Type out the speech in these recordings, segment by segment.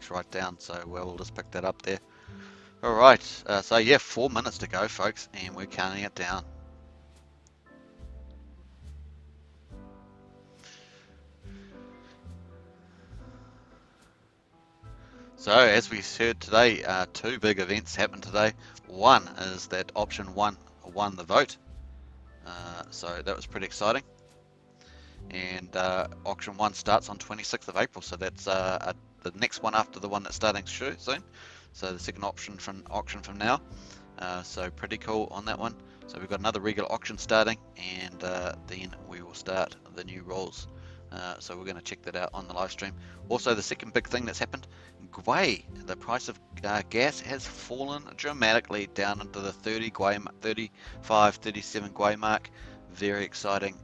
to write down, so we'll just pick that up there. Alright, so yeah, 4 minutes to go, folks, and we're counting it down. So as we heard today, two big events happened today. One is that option one won the vote, so that was pretty exciting. And auction one starts on 26th of April, so that's the next one after the one that's starting soon. So the second option from now. So pretty cool on that one. So we've got another regular auction starting, and then we will start the new rules. So we're going to check that out on the live stream. Also, the second big thing that's happened, Gwei, the price of gas has fallen dramatically down into the 35, 37 Gwei mark. Very exciting.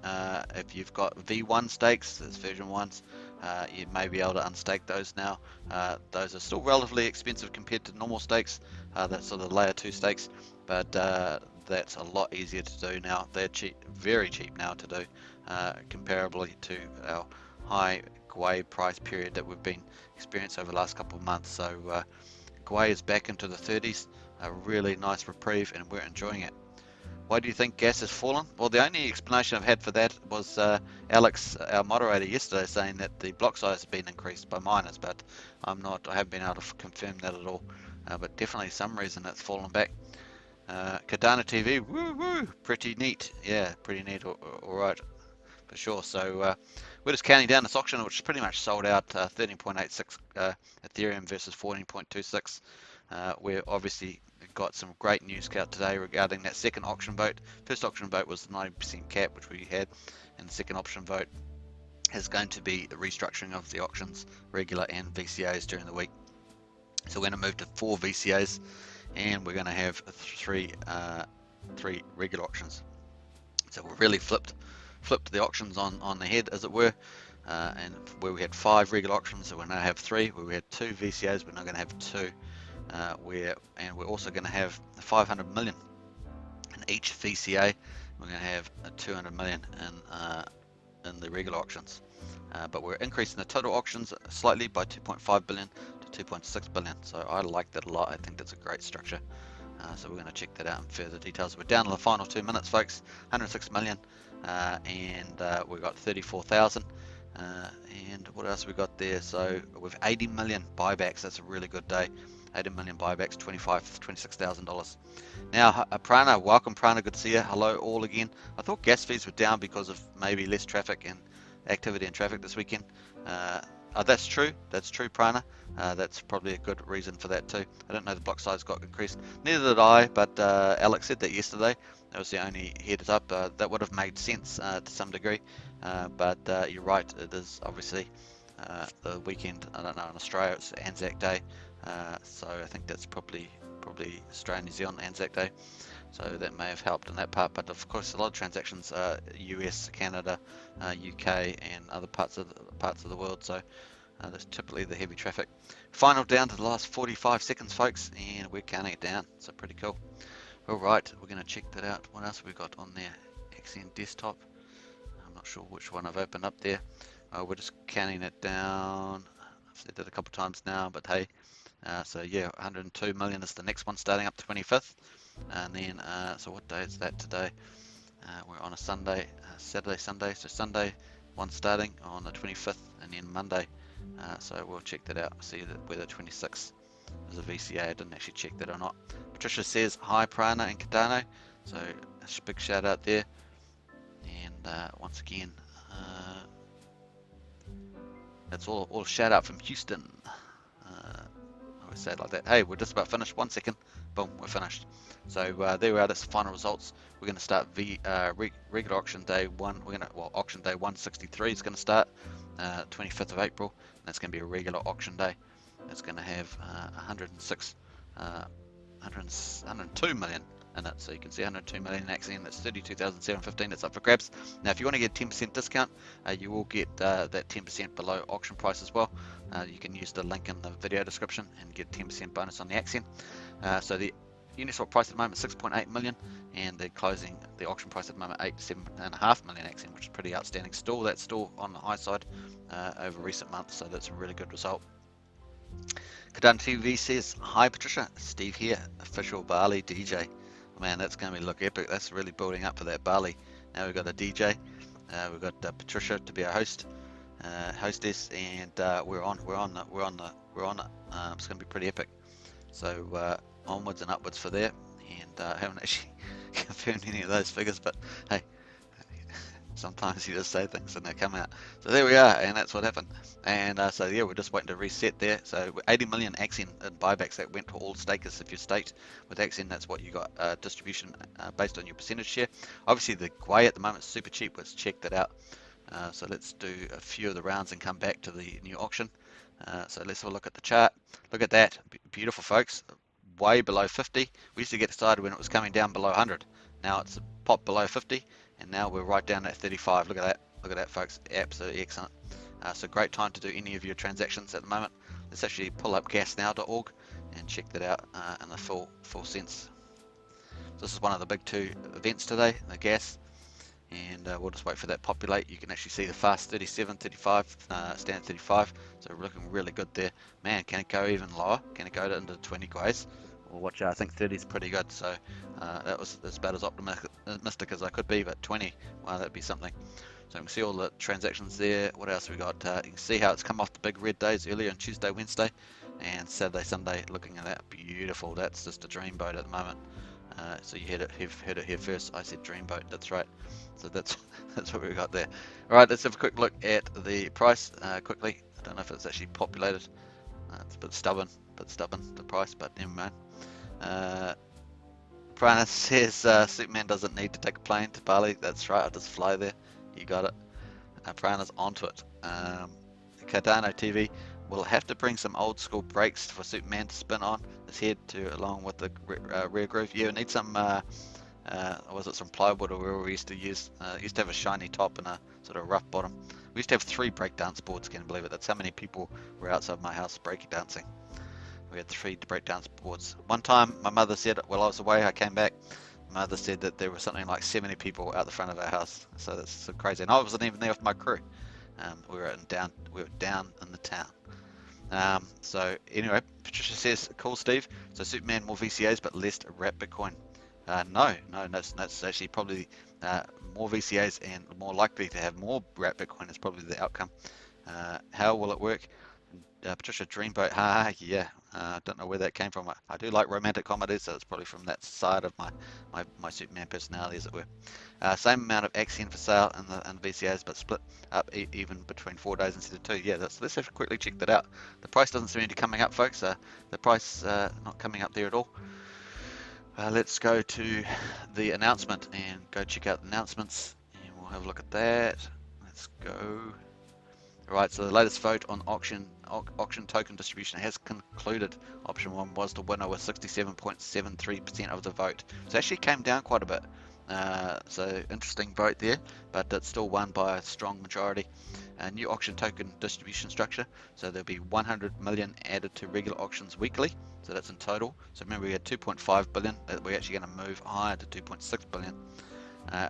If you've got V1 stakes, there's version 1s, you may be able to unstake those now. Those are still relatively expensive compared to normal stakes, that's sort of layer 2 stakes, but that's a lot easier to do now. They're cheap, very cheap now to do, comparably to our high Gwei price period that we've been experienced over the last couple of months. So Gwei is back into the 30s, a really nice reprieve, and we're enjoying it. Why do you think gas has fallen? Well, the only explanation I've had for that was Alex, our moderator, yesterday saying that the block size has been increased by miners, but I haven't been able to confirm that at all. But definitely some reason it's fallen back. Cardano TV, woo woo, pretty neat. Yeah, pretty neat. All right, for sure. So we're just counting down this auction, which is pretty much sold out. 13.86 Ethereum versus 14.26. We're obviously got some great news out today regarding that second auction vote. First auction vote was the 90% cap, which we had, and the second auction vote is going to be the restructuring of the auctions, regular and VCAs during the week. So we're going to move to 4 VCAs, and we're going to have three regular auctions. So we've really flipped the auctions on the head, as it were. And where we had 5 regular auctions, so we now have 3. Where we had 2 VCAs, we're now going to have 2. We're also going to have 500 million in each VCA. We're going to have 200 million in the regular auctions, but we're increasing the total auctions slightly by 2.5 billion to 2.6 billion. So I like that a lot. I think that's a great structure. So we're going to check that out in further details. We're down to the final 2 minutes, folks. 106 million, and we've got 34,000. And what else we got there? So with 80 million buybacks, that's a really good day. 80 million buybacks, $26,000. Now, Prana, welcome Prana, good to see you. Hello all again. I thought gas fees were down because of maybe less traffic and activity and traffic this weekend. That's true, Prana. That's probably a good reason for that too. I don't know the block size got increased. Neither did I, but Alex said that yesterday. That was the only heads up. That would have made sense to some degree. But you're right, it is obviously the weekend. I don't know, in Australia it's Anzac Day. So I think that's probably Australia, New Zealand, Anzac Day. So that may have helped in that part. But of course, a lot of transactions are US, Canada, UK, and other parts of the world. So that's typically the heavy traffic. Final down to the last 45 seconds, folks, and we're counting it down. So pretty cool. All right, we're going to check that out. What else have we got on there? AXN desktop. I'm not sure which one I've opened up there. We're just counting it down. I've said that a couple of times now, but hey. So yeah, 102 million is the next one starting up 25th, and then so what day is that today? We're on a Sunday, Sunday. So Sunday one starting on the 25th, and then Monday. So we'll check that out. See whether 26th is a VCA. I didn't actually check that or not. Patricia says hi Prana and Cardano. So a big shout out there. And once again, that's all shout out from Houston. Say it like that. Hey, we're just about finished. 1 second. Boom, we're finished. So there we are. That's the final results. We're going to start regular auction day 1. Auction day 163 is going to start 25th of April. And that's going to be a regular auction day. It's going to have 102 million in it. So you can see 102 million in AXN. That's 32,715. That's up for grabs. Now, if you want to get a 10% discount, you will get that 10% below auction price as well. You can use the link in the video description and get 10% bonus on the AXN. So the Uniswap price at the moment is 6.8 million, and the auction price at the moment 7.5 million AXN, which is pretty outstanding. That's still on the high side over recent months, so that's a really good result. Kadan TV says, hi Patricia, Steve here, official Bali DJ. Man, that's going to look epic. That's really building up for that Bali. Now we've got a DJ, we've got Patricia to be our hostess, and we're on it. It's going to be pretty epic. So onwards and upwards for there, and haven't actually confirmed any of those figures, but hey, sometimes you just say things and they come out. So there we are, and that's what happened. And so yeah, we're just waiting to reset there. So 80 million Axion in buybacks that went to all stakers. If you staked with Axion, that's what you got, distribution based on your percentage share. Obviously the Gwei at the moment is super cheap. Let's check that out. So let's do a few of the rounds and come back to the new auction. So let's have a look at the chart. Look at that, beautiful folks. Way below 50. We used to get excited when it was coming down below 100. Now it's popped below 50. And now we're right down at 35. Look at that, folks. Absolutely excellent. So great time to do any of your transactions at the moment. Let's actually pull up gasnow.org and check that out in the full sense. So this is one of the big two events today, the gas, and we'll just wait for that to populate. You can actually see the fast 37, 35, standard 35. So we're looking really good there. Man, can it go even lower? Can it go into the 20 Gweis? Well, watch out. I think 30 is pretty good. So that's about as optimistic as I could be, but 20, wow, that'd be something. So you can see all the transactions there. What else we got? You can see how it's come off the big red days earlier on Tuesday, Wednesday, and Saturday, Sunday. Looking at that, beautiful. That's just a dreamboat at the moment. So you heard it here first. I said dreamboat. That's right. So that's what we got there. All right, let's have a quick look at the price quickly. I don't know if it's actually populated. It's a bit stubborn, the price, but never mind. Prana says Superman doesn't need to take a plane to Bali. That's right, I'll just fly there. You got it. Prana's onto it. Cardano TV will have to bring some old school brakes for Superman to spin on his head to along with the rear groove. Yeah, we need some was it some plywood or where we used to use used to have a shiny top and a sort of rough bottom. We used to have 3 breakdance boards, can you believe it? That's how many people were outside my house breaking dancing. We had 3 breakdance boards. One time my mother said, while I was away, I came back, my mother said that there was something like 70 people out the front of our house. So that's so crazy. And I wasn't even there with my crew. We were down in the town. So anyway, Patricia says, cool Steve. So Superman more VCAs but less wrapped Bitcoin. No, that's actually probably more VCAs and more likely to have more wrapped Bitcoin is probably the outcome. How will it work? Patricia Dreamboat, yeah. Don't know where that came from. I do like romantic comedies, so it's probably from that side of my Superman personality, as it were. Same amount of Axion for sale in the VCAs, but split up even between 4 days instead of 2. Yeah, let's have to quickly check that out. The price doesn't seem to be coming up, folks. The price not coming up there at all. Let's go to the announcement and go check out the announcements, and we'll have a look at that. Let's go. Right, so the latest vote on auction token distribution has concluded. Option 1 was the winner with 67.73% of the vote. So it actually came down quite a bit. So interesting vote there, but it's still won by a strong majority. New auction token distribution structure. So there'll be 100 million added to regular auctions weekly. So that's in total. So remember we had 2.5 billion. We're actually going to move higher to 2.6 billion.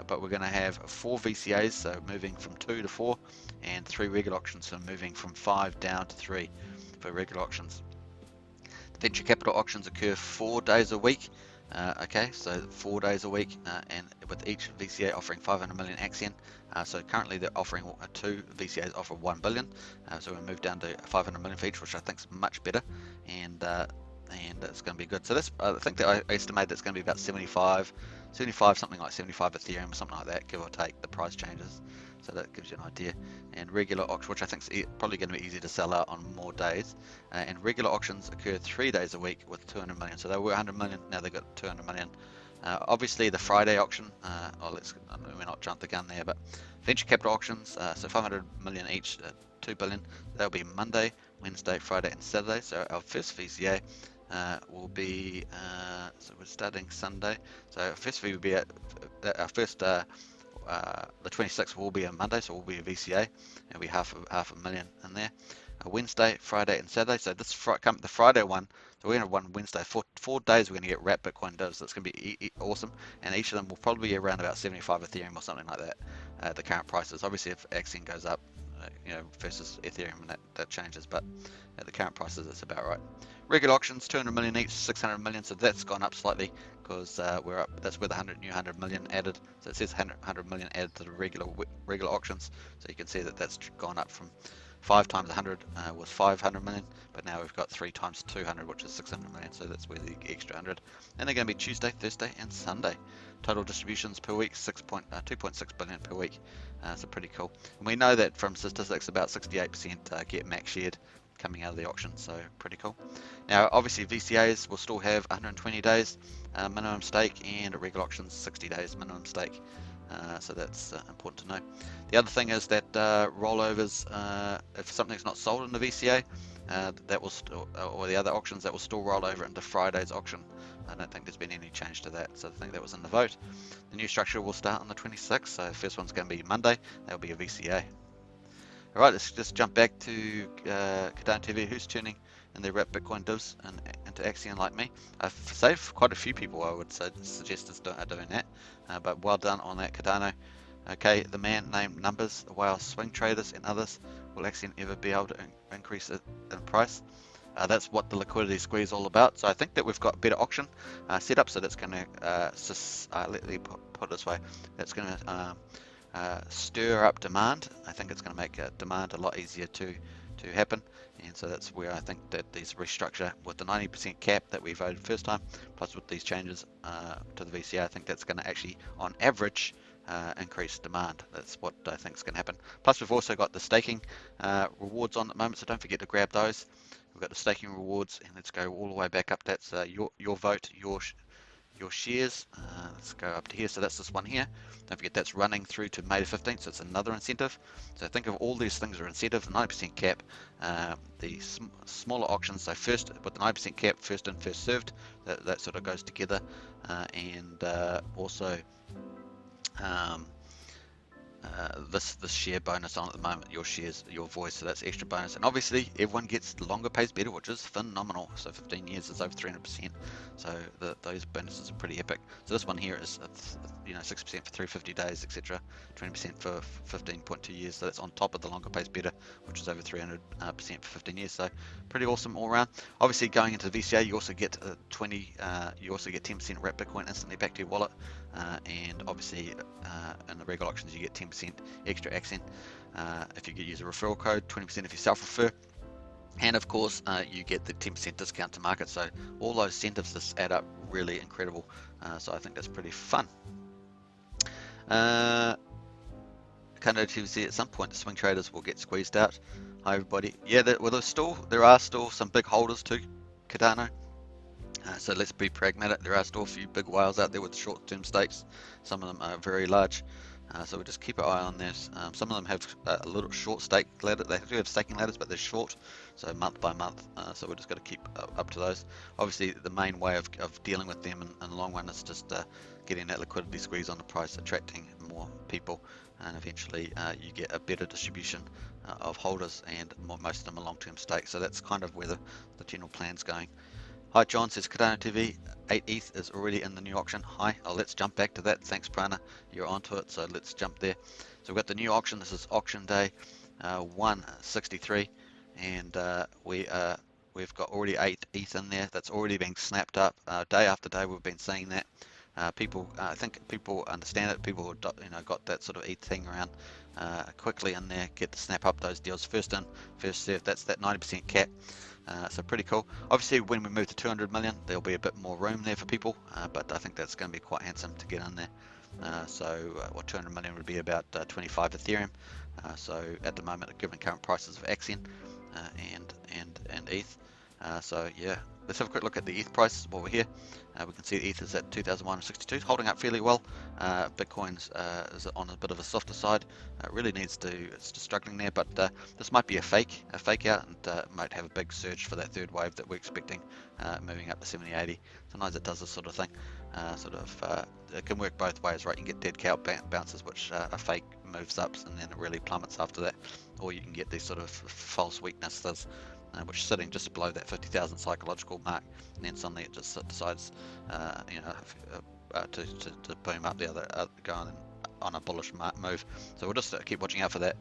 But we're going to have 4 VCAs, so moving from 2 to 4, and 3 regular auctions, so moving from 5 down to 3 for regular auctions. The venture capital auctions occur 4 days a week. Okay, so 4 days a week, and with each VCA offering 500 million Axion. So currently they're offering 2 VCAs offer 1 billion. So we'll move down to 500 million for each, which I think is much better, and it's going to be good. So this, I think that I estimate that's going to be about 75, something like 75 Ethereum or something like that, give or take. The price changes, so that gives you an idea. And regular auction, which I think is probably going to be easy to sell out on more days. And regular auctions occur 3 days a week with 200 million. So they were 100 million, now they've got 200 million. Obviously the Friday auction, we're not jump the gun there, but venture capital auctions, so 500 million each, 2 billion. That'll be Monday, Wednesday, Friday, and Saturday. So our first VCA will be, so we're starting Sunday. So our first V will be at our first. The 26th will be a Monday, so will be a VCA. It'll be half a million in there. Wednesday, Friday, and Saturday. So this the Friday one, so we're going to run Wednesday. 4 days we're going to get wrapped Bitcoin does. That's going to be awesome. And each of them will probably be around about 75 Ethereum or something like that. The current prices. Obviously, if Axion goes up, versus Ethereum, and that changes. But at the current prices, it's about right. Regular auctions, 200 million each, 600 million, so that's gone up slightly because we're up. That's where the new 100 million added. So it says 100 million added to the regular auctions. So you can see that that's gone up from 5 times 100 was 500 million, but now we've got 3 times 200, which is 600 million. So that's where the extra 100. And they're going to be Tuesday, Thursday, and Sunday. Total distributions per week, 2.6 billion per week. So pretty cool. And we know that from statistics, about 68% get max shared coming out of the auction, so pretty cool. Now obviously VCAs will still have 120 days minimum stake, and regular auctions 60 days minimum stake, so that's important to know. The other thing is that rollovers, if something's not sold in the VCA, that will still, or the other auctions, that will still roll over into Friday's auction. I don't think there's been any change to that, so I think that was in the vote. The new structure will start on the 26th, so the first one's going to be Monday. That'll be a VCA. Alright, let's just jump back to Cardano TV. Who's tuning in their wrap Bitcoin divs into Axion like me? I've saved quite a few people, I would suggest are doing that, but well done on that, Cardano. Okay, the man named Numbers, while swing traders and others, will Axion ever be able to increase it in price? That's what the liquidity squeeze is all about. So I think that we've got a better auction set up, so that's going to, let me put it this way, that's going to stir up demand. I think it's going to make demand a lot easier to happen, and so that's where I think that these restructure with the 90% cap that we voted first time, plus with these changes to the VCA, I think that's going to actually, on average, increase demand. That's what I think is going to happen. Plus we've also got the staking rewards on at the moment, so don't forget to grab those. We've got the staking rewards, and let's go all the way back up. That's your vote, your shares. Let's go up to here. So that's this one here. Don't forget that's running through to May the 15th, so it's another incentive. So think of all these things are incentive, 90% cap, the smaller auctions, so first with the 90% cap, first in, first served, that sort of goes together, and also this share bonus on at the moment, your shares, your voice, so that's extra bonus. And obviously everyone gets longer pays better, which is phenomenal. So 15 years is over 300%, so those bonuses are pretty epic. So this one here is 6% for 350 days, etc., 20% for 15.2 years, so that's on top of the longer pays better, which is over 300% for 15 years. So pretty awesome all around. Obviously going into the VCA, you also get you also get 10% wrap Bitcoin instantly back to your wallet, and obviously in the regular auctions you get 10% extra AXN if you use a referral code, 20% if you self-refer, and of course you get the 10% discount to market. So all those incentives just add up really incredible, so I think that's pretty fun. Kind of see at some point the swing traders will get squeezed out. Hi everybody. Yeah, there are still some big holders to Cardano. So let's be pragmatic. There are still a few big whales out there with short-term stakes. Some of them are very large. So we'll just keep an eye on this. Some of them have a little short stake ladder. They do have staking ladders, but they're short, so month by month. So we're just got to keep up to those. Obviously, the main way of dealing with them in the long run is just getting that liquidity squeeze on the price, attracting more people, and eventually you get a better distribution of holders, and most of them are long-term stakes. So that's kind of where the general plan's going. Hi, John says Cardano TV 8 ETH is already in the new auction. Hi, let's jump back to that. Thanks, Prana. You're onto it, so let's jump there. So we've got the new auction. This is auction day 163, and we've got already 8 ETH in there. That's already being snapped up. Day after day, we've been seeing that. I think people understand it. People who got that sort of ETH thing around quickly in there, get to snap up those deals. First in, first served. That's that 90% cap. So pretty cool. Obviously when we move to 200 million there'll be a bit more room there for people, but I think that's going to be quite handsome to get in there. What 200 million would be about 25 Ethereum. So at the moment, given current prices of Axion and ETH, so yeah, let's have a quick look at the ETH price while we're here. We can see ETH is at 2,162, holding up fairly well. Bitcoin's is on a bit of a softer side. Really it's just struggling there, but this might be a fake out, and might have a big surge for that third wave that we're expecting, moving up to 70-80. Sometimes it does this sort of thing. It can work both ways, right? You can get dead cow bounces, which a fake moves up and then it really plummets after that, or you can get these sort of false weaknesses, which is sitting just below that 50,000 psychological mark, and then suddenly it just decides to boom up the other, going on a bullish move. So we'll just keep watching out for that.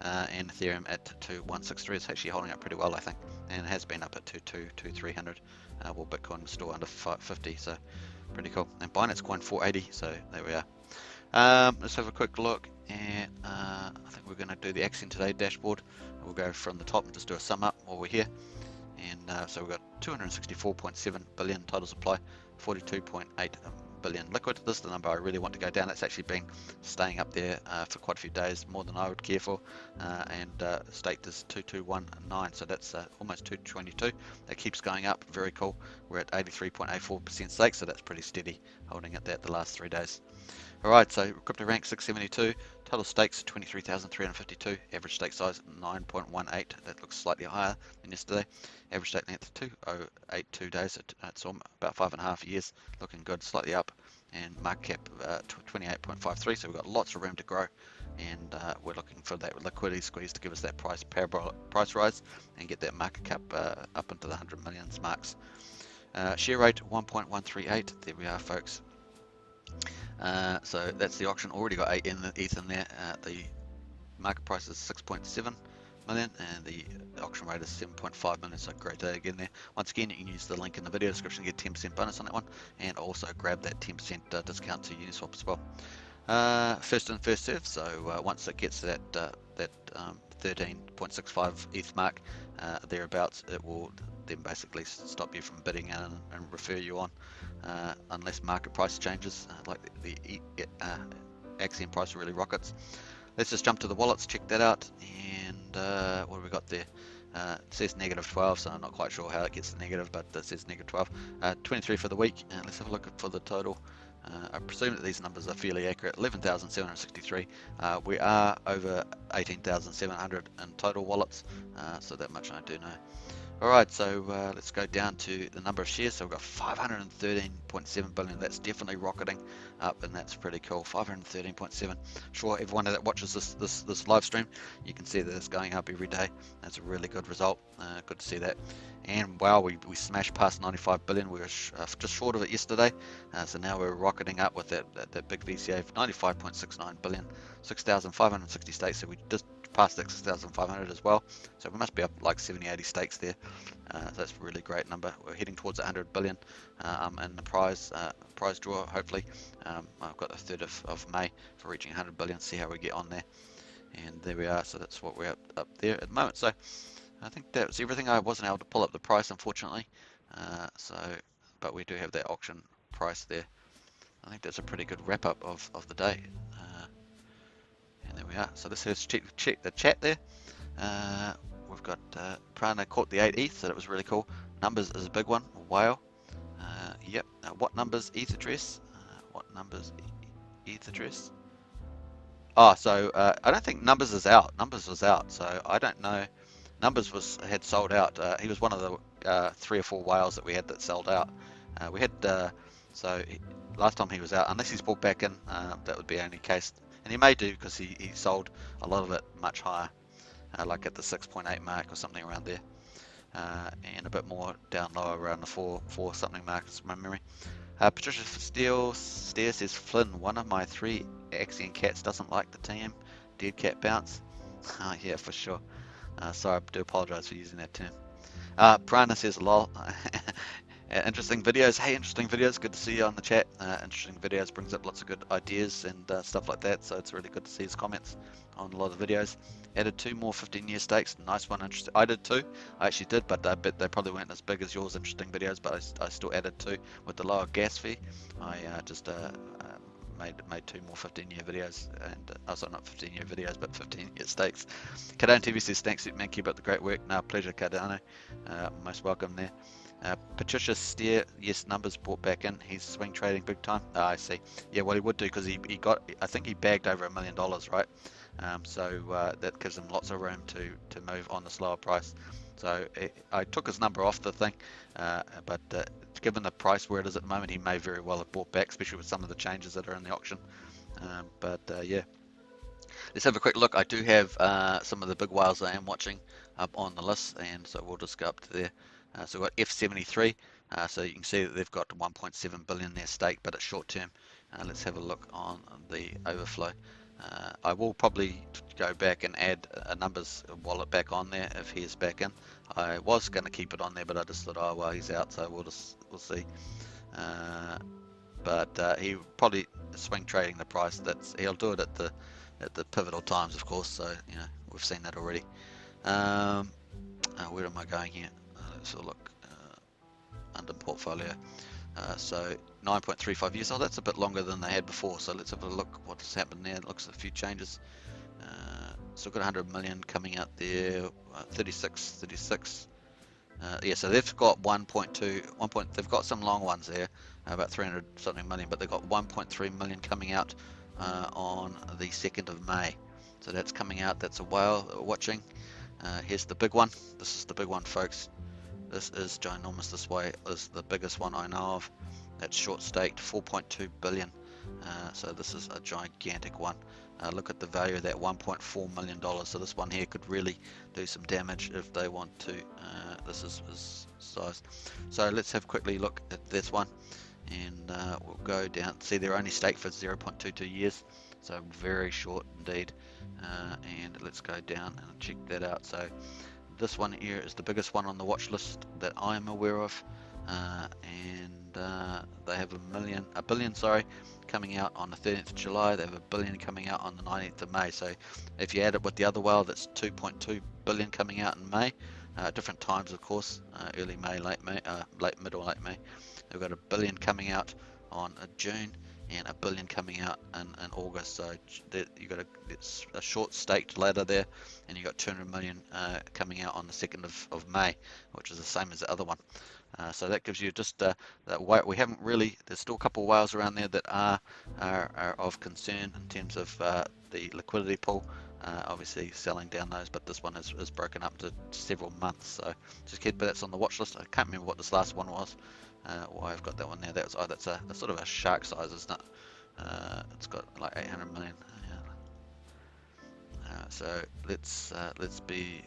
And Ethereum at 2163 is actually holding up pretty well, I think, and has been up at 2300. While Bitcoin was still under 50, so pretty cool. And Binance Coin 480, so there we are. Let's have a quick look, and I think we're going to do the Axion today dashboard. We'll go from the top and just do a sum up while we're here. And so we've got 264.7 billion total supply, 42.8 billion liquid. This is the number I really want to go down. It's actually been staying up there for quite a few days, more than I would care for. And staked is 2219, so that's almost 222. That keeps going up, very cool. We're at 83.84% stake, so that's pretty steady, holding at that the last 3 days. Alright, so crypto rank 672, total stakes 23,352, average stake size 9.18, that looks slightly higher than yesterday. Average stake length 2082 days, it's about 5.5 years, looking good, slightly up. And market cap 28.53, so we've got lots of room to grow. And we're looking for that liquidity squeeze to give us that price rise and get that market cap up into the 100 millions marks. Share rate 1.138, there we are, folks. So that's the auction. Already got 8 ETH in there. The market price is 6.7 million and the auction rate is 7.5 million, so great day again there. Once again, you can use the link in the video description to get 10% bonus on that one, and also grab that 10% discount to Uniswap as well. First in, first serve, so once it gets that 13.65 ETH mark, thereabouts, it will then basically stop you from bidding in and refer you on, unless market price changes, like the Axion price really rockets. Let's just jump to the wallets, check that out, and what have we got there? It says -12, so I'm not quite sure how it gets to negative, but it says -12. 23 for the week, and let's have a look for the total. I presume that these numbers are fairly accurate. 11,763. We are over 18,700 in total wallets, so that much I do know. Alright, so let's go down to the number of shares. So we've got 513.7 billion. That's definitely rocketing up, and that's pretty cool. 513.7. Sure, everyone that watches this live stream, you can see that it's going up every day. That's a really good result. Good to see that. And wow, we smashed past 95 billion. We were just short of it yesterday. So now we're rocketing up with that big VCA of 95.69 billion, 6,560 stakes. So we just passed 6,500 as well. So we must be up like 70-80 stakes there. That's a really great number. We're heading towards 100 billion in the prize draw, hopefully. I've got the 3rd of May for reaching 100 billion, see how we get on there. And there we are, so that's what we're up there at the moment. So I think that was everything. I wasn't able to pull up the price, unfortunately. But we do have that auction price there. I think that's a pretty good wrap up of the day. And there we are. So this is check the chat there. We've got Prana caught the 8 ETH, so that was really cool. Numbers is a big one. Wow. Yep. What numbers ETH address? What numbers ETH address? Oh, so I don't think Numbers is out. Numbers was out, so I don't know. Numbers had sold out. He was one of the 3 or 4 whales that we had that sold out. We had last time he was out, unless he's bought back in, that would be the only case. And he may do, because he sold a lot of it much higher, like at the 6.8 mark or something around there, and a bit more down lower around the 4 something mark, is my memory. Patricia Steele says, Flynn, one of my 3 Axion cats doesn't like the team. Dead cat bounce. Yeah, for sure. Sorry, I do apologise for using that term. Prana says, lol. Interesting videos. Hey, interesting videos. Good to see you on the chat. Interesting videos brings up lots of good ideas and stuff like that. So it's really good to see his comments on a lot of videos. Added 2 more 15-year stakes. Nice one. Interesting. I did 2. I actually did, but I bet they probably weren't as big as yours. Interesting videos, but I still added 2 with the lower gas fee. I just made 2 more 15-year videos, and also not 15-year videos, but 15-year stakes. Cardano TV says, thanks, man. Keep up the great work. No, pleasure, Cardano. Most welcome there. Patricia Steer, yes, Numbers bought back in. He's swing trading big time. I see. Yeah, well, he would do, because he got, I think he bagged over $1 million, right? So that gives him lots of room to move on the slower price. So I took his number off the thing, but given the price where it is at the moment, he may very well have bought back, especially with some of the changes that are in the auction. Yeah. Let's have a quick look. I do have some of the big whales I am watching up on the list, and so we'll just go up to there. So we've got F73, so you can see that they've got 1.7 billion there stake, but it's short term. Let's have a look on the overflow. I will probably go back and add a numbers wallet back on there if he is back in. I was going to keep it on there, but I just thought, oh well, he's out, so we'll see. But he probably swing trading the price. He'll do it at the pivotal times, of course. So you know we've seen that already. Where am I going here? Let's have a look under portfolio. So 9.35 years. Oh, that's a bit longer than they had before. So let's have a look what's happened there. It looks like a few changes. So we've got 100 million coming out there. 36. Yeah, so they've got 1.2. They've got some long ones there, about 300 something million, but they've got 1.3 million coming out on the 2nd of May. So that's coming out. That's a whale watching. Here's the big one. This is the big one, folks. This is ginormous. This is the biggest one I know of. That's short staked, 4.2 billion. So this is a gigantic one. Look at the value of that, $1.4 million. So this one here could really do some damage if they want to. This is size. So let's have quickly look at this one, and we'll go down. See, they're only staked for 0.22 years, so very short indeed. And let's go down and check that out. So this one here is the biggest one on the watch list that I'm aware of, and they have a billion, coming out on the 13th of July. They have $1 billion coming out on the 19th of May. So if you add it with the other whale, that's 2.2 billion coming out in May. Different times, of course, early May, late May, mid or late May. They've got $1 billion coming out on June, and $1 billion coming out in August. So you got a short staked ladder there, and you got 200 million coming out on the 2nd of May, which is the same as the other one. So that gives you just that we haven't really. There's still a couple of whales around there that are of concern in terms of the liquidity pool. Obviously selling down those, but this one is broken up to several months. So just keep that's on the watch list. I can't remember what this last one was. Why I've got that one there. That's a sort of a shark size, isn't it? It's got like 800 million. So let's be.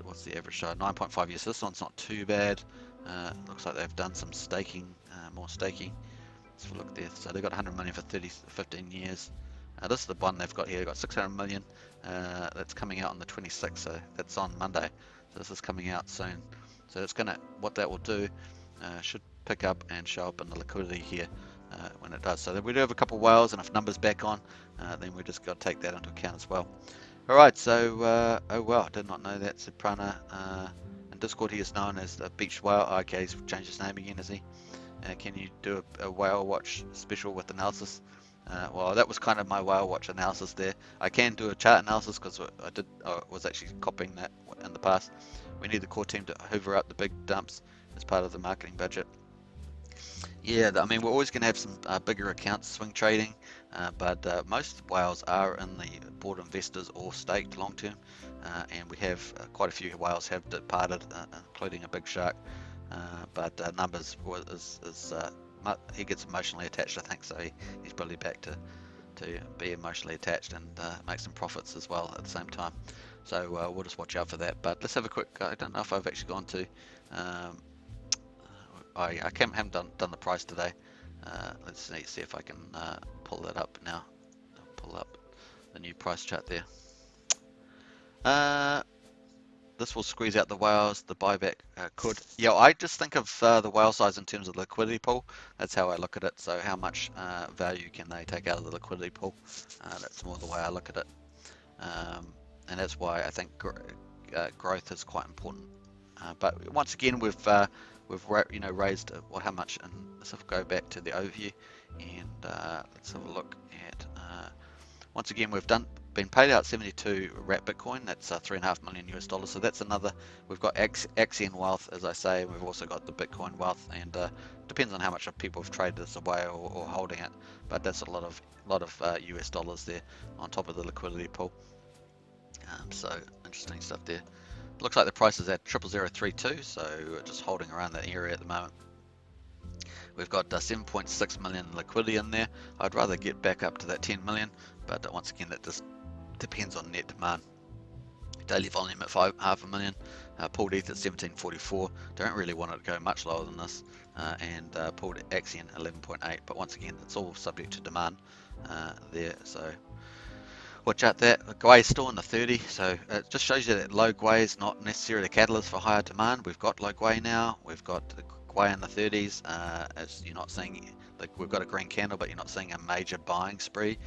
What's the average size? 9.5 years. This one's not too bad. Looks like they've done some staking, more staking. Let's have a look there. So they've got 100 million for 15 years. This is the one they've got here. They've got 600 million. That's coming out on the 26th. So that's on Monday. So this is coming out soon. So it's what that will do should pick up and show up in the liquidity here when it does. So we do have a couple of whales, and if numbers back on, then we just got to take that into account as well. All right, so oh wow, I did not know that Soprana in Discord he is known as the Beach Whale. Okay, he's changed his name again, is he? Can you do a whale watch special with analysis? Well, that was kind of my whale watch analysis there. I can do a chart analysis because I was actually copying that in the past. We need the core team to hoover up the big dumps as part of the marketing budget. Yeah, I mean, we're always going to have some bigger accounts swing trading, but most whales are in the board investors or staked long term, and we have quite a few whales have departed, including a big shark. But numbers he gets emotionally attached, I think, so he's probably back to be emotionally attached and make some profits as well at the same time. So we'll just watch out for that. But let's have a quick. I don't know if I've actually gone to. I haven't done the price today. Let's see if I can pull that up now. I'll pull up the new price chart there. This will squeeze out the whales. The buyback could. Yeah, I just think of the whale size in terms of the liquidity pool. That's how I look at it. So how much value can they take out of the liquidity pool? That's more the way I look at it. And that's why I think growth is quite important. But once again, we've raised how much? And let's go back to the overview, and let's have a look at. Once again, been paid out 72 rat Bitcoin. That's $3.5 million US. So that's another. We've got Axion wealth, as I say. We've also got the Bitcoin wealth, and depends on how much people have traded this away or holding it. But that's a lot of US dollars there on top of the liquidity pool. So interesting stuff there. Looks like the price is at 0.0032, so just holding around that area at the moment. We've got 7.6 million liquidity in there. I'd rather get back up to that 10 million, but once again, that just depends on net demand. Daily volume at 500,000. pulled ETH at 1744, don't really want it to go much lower than this, and pulled Axion 11.8, but once again it's all subject to demand there, so watch out that. Gwei is still in the 30, so it just shows you that low Gwei is not necessarily a catalyst for higher demand. We've got low Gwei now, we've got the Gwei in the 30s, as you're not seeing, like we've got a green candle, but you're not seeing a major buying spree.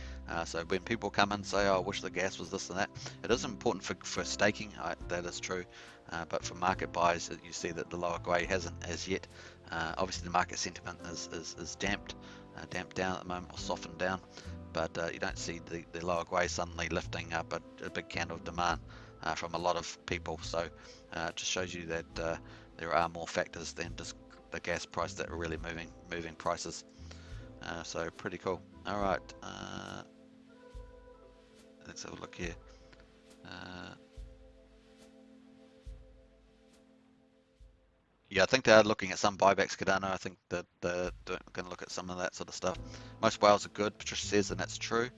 So when people come in and say, oh, I wish the gas was this and that, it is important for staking, that is true, but for market buys, you see that the lower Gwei hasn't as yet. Obviously the market sentiment is damped down at the moment, or softened down, but you don't see the lower Gwei suddenly lifting up a big candle of demand from a lot of people. So it just shows you that there are more factors than just the gas price that are really moving prices. So pretty cool. All right, let's have a look here. Yeah, I think they are looking at some buybacks, Cardano. I think that they're going to look at some of that sort of stuff. Most whales are good, Patricia says, and that's true.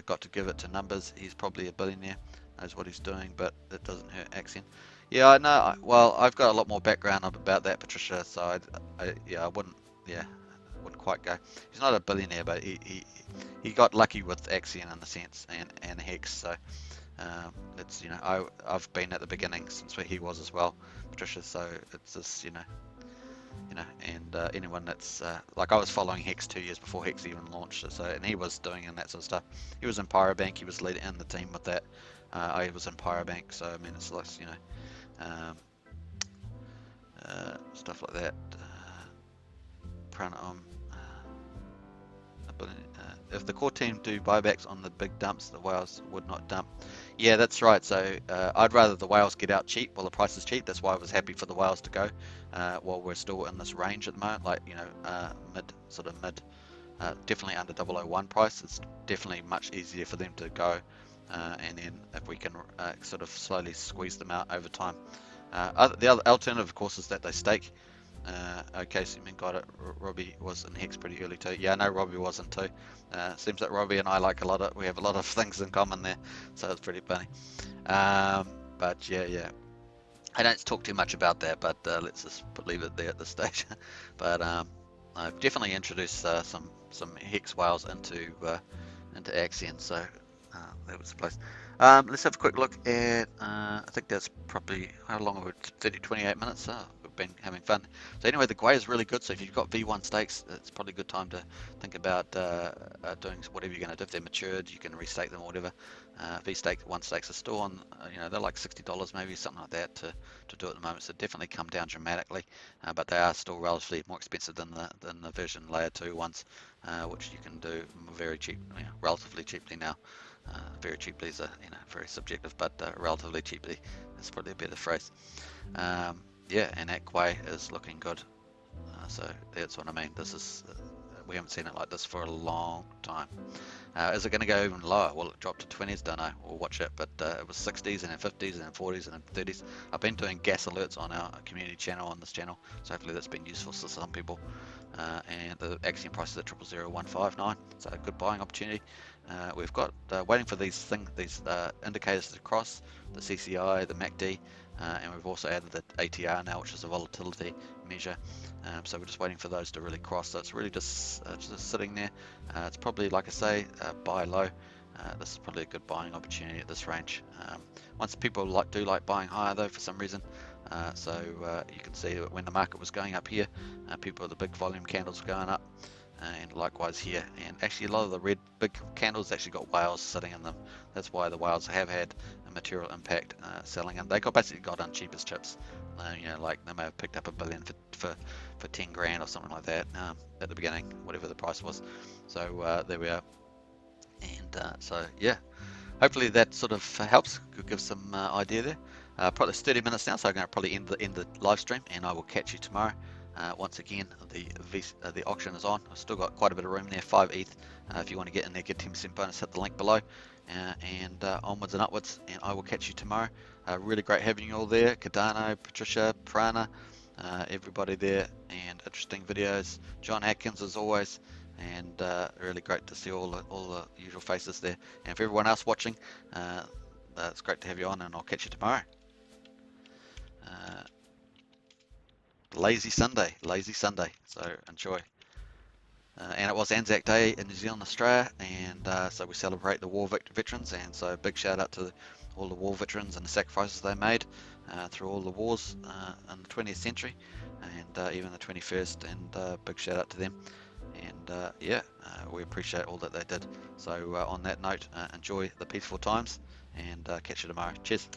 Got to give it to numbers. He's probably a billionaire, knows what he's doing, but it doesn't hurt Axion. Yeah, I know. Well, I've got a lot more background about that, Patricia. So I wouldn't quite go. He's not a billionaire, but he got lucky with Axion in a sense, and Hex. So it's, you know, I've been at the beginning since he was as well, Patricia. So it's just, you know, and anyone that's like, I was following Hex 2 years before Hex even launched. So, and he was doing and that sort of stuff. He was in Pyrobank. He was leading the team with that. I was in Pyrobank. So I mean, it's like, you know, stuff like that. If the core team do buybacks on the big dumps, the whales would not dump. Yeah, that's right. So I'd rather the whales get out cheap while the price is cheap. That's why I was happy for the whales to go while we're still in this range at the moment, like, you know, mid, definitely under 001 price. It's definitely much easier for them to go, and then if we can sort of slowly squeeze them out over time. The other alternative, of course, is that they stake. Okay, so you got it. Robbie was in Hex pretty early too. Yeah, I know Robbie wasn't too. Seems like Robbie and I we have a lot of things in common there, so it's pretty funny. But yeah, I don't talk too much about that, but let's just leave it there at this stage. But I've definitely introduced some Hex whales into Axion, so that was the place. Let's have a quick look at, I think that's probably, how long have we, 28 minutes, we've been having fun. So anyway, the Gwei is really good, so if you've got V1 stakes, it's probably a good time to think about doing whatever you're going to do. If they're matured, you can restake them or whatever. V1 stakes are still on, you know, they're like $60 maybe, something like that to do at the moment, so definitely come down dramatically, but they are still relatively more expensive than the version layer 2 ones, which you can do very cheap, you know, relatively cheaply now. Very cheaply is very subjective, but relatively cheaply is probably a better phrase. Yeah, and that Gwei is looking good. So that's what I mean. This is we haven't seen it like this for a long time. Is it going to go even lower? Will it drop to 20s? Don't know. We'll watch it. But it was 60s and then 50s and then 40s and then 30s. I've been doing gas alerts on our community channel on this channel, so hopefully that's been useful to some people. And the Axion price is at 0.00159, so a good buying opportunity. We've got waiting for these indicators to cross, the CCI, the MACD, and we've also added the ATR now, which is a volatility measure. So we're just waiting for those to really cross. So it's really just sitting there. It's probably, like I say, buy low. This is probably a good buying opportunity at this range. Once people do like buying higher though, for some reason. So you can see that when the market was going up here, people with the big volume candles were going up, and likewise here. And actually a lot of the red big candles actually got whales sitting in them. That's why the whales have had a material impact selling them. They basically got on cheapest chips. You know, like they may have picked up $1 billion for 10 grand or something like that at the beginning, whatever the price was. So there we are. And so yeah, hopefully that sort of helps, could give some idea there. Probably it's 30 minutes now, so I'm going to probably end the live stream, and I will catch you tomorrow. Once again, the auction is on. I've still got quite a bit of room there, 5 ETH. If you want to get in there, get 10% bonus, hit the link below, and onwards and upwards. And I will catch you tomorrow. Really great having you all there, Cardano, Patricia, Prana, everybody there, and interesting videos. John Atkins as always, and really great to see all the usual faces there. And for everyone else watching, it's great to have you on, and I'll catch you tomorrow. lazy Sunday, so enjoy. And it was Anzac Day in New Zealand, Australia, and so we celebrate the war veterans, and so big shout out to all the war veterans and the sacrifices they made through all the wars in the 20th century and even the 21st, and big shout out to them. And we appreciate all that they did. So on that note, enjoy the peaceful times, and catch you tomorrow. Cheers.